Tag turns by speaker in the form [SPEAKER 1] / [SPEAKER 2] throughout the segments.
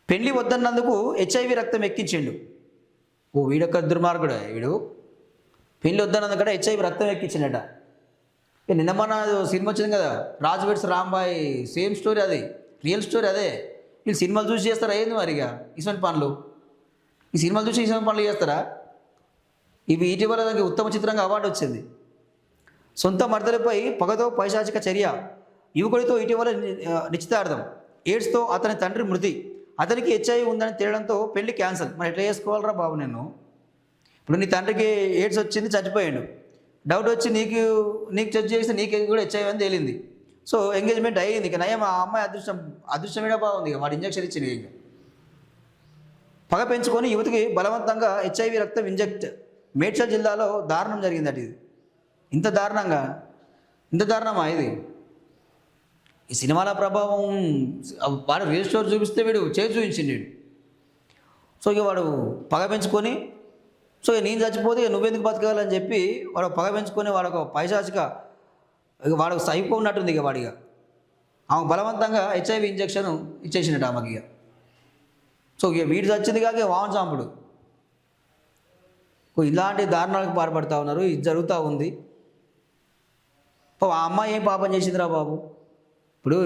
[SPEAKER 1] పెళ్లి వద్దన్నందుకు హెచ్ఐవి రక్తం ఎక్కించిండు. ఓ వీడొక్క దుర్మార్గుడు వీడు. పెళ్లి వద్దన్నందుకంటే హెచ్ఐవి రక్తం ఎక్కించిండట. నిన్న మొన్న సినిమా వచ్చింది కదా, రాజు వెడ్స్ రాంబాయ్, సేమ్ స్టోరీ అది, రియల్ స్టోరీ అదే. వీళ్ళు సినిమాలు చూసి చేస్తారా ఏంది మరిగా ఇటువంటి పనులు? ఈ సినిమాలు చూసి ఇటువంటి పనులు చేస్తారా? ఇవి ఇటీవల దానికి ఉత్తమ చిత్రంగా అవార్డు వచ్చింది. సొంత మర్దలపై పగతో పైశాచిక చర్య. యువకుడితో ఇటీవల నిశ్చితార్థం. ఎయిడ్స్తో అతని తండ్రి మృతి. అతనికి హెచ్ఐవి ఉందని తేలడంతో పెళ్లి క్యాన్సల్. మరి ఎట్లా చేసుకోవాలరా బాబు నేను? ఇప్పుడు నీ తండ్రికి ఎయిడ్స్ వచ్చింది, చచ్చిపోయాడు. డౌట్ వచ్చి నీకు చెక్ చేస్తే నీకు కూడా హెచ్ఐవి అని తేలింది. సో ఎంగేజ్మెంట్ అయ్యింది. ఇక నయం ఆ అమ్మాయి అదృష్టమే బాగుంది. ఇక వాడు ఇంజక్షన్ ఇచ్చింది. ఇక పగ పెంచుకొని యువతికి బలవంతంగా హెచ్ఐవి రక్తం ఇంజెక్ట్. మేడ్చల్ జిల్లాలో దారుణం జరిగిందట. ఇది ఇంత దారుణమా ఇది? ఈ సినిమాల ప్రభావం. వాడు రియల్ స్టోరీ చూపిస్తే వీడు చేసి చూపించింది వీడు. సో ఇక వాడు పగ పెంచుకొని, సో ఇక నేను చచ్చిపోతే ఇక నువ్వెందుకు బతకాలని చెప్పి వాడు పగ పెంచుకొని వాడు పైశాచిక, ఇక వాడు సైకో ఉన్నట్టుంది. ఇక వాడిగా ఆమె బలవంతంగా హెచ్ఐవి ఇంజెక్షన్ ఇచ్చేసినట్టు ఆమెకి. ఇక సో ఇక వీడు చచ్చింది కాక వామన చాంపుడు. ఇలాంటి దారుణాలకు పాల్పడుతూ ఉన్నారు. ఇది జరుగుతూ ఉంది. ఆ అమ్మాయి ఏం పాపం చేసిందిరా బాబు? ఇప్పుడు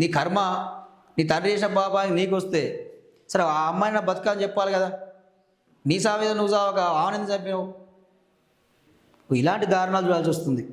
[SPEAKER 1] నీ కర్మ, నీ తండ్రి చేసిన పాపానికి నీకు వస్తే సరే, ఆ అమ్మాయి నా బతకాలని చెప్పాలి కదా. నీ సావేదో నువ్వు సావక ఆమెను ఎందుకు చంపినావు? ఇలాంటి దారుణాలు చూడాల్సి వస్తుంది.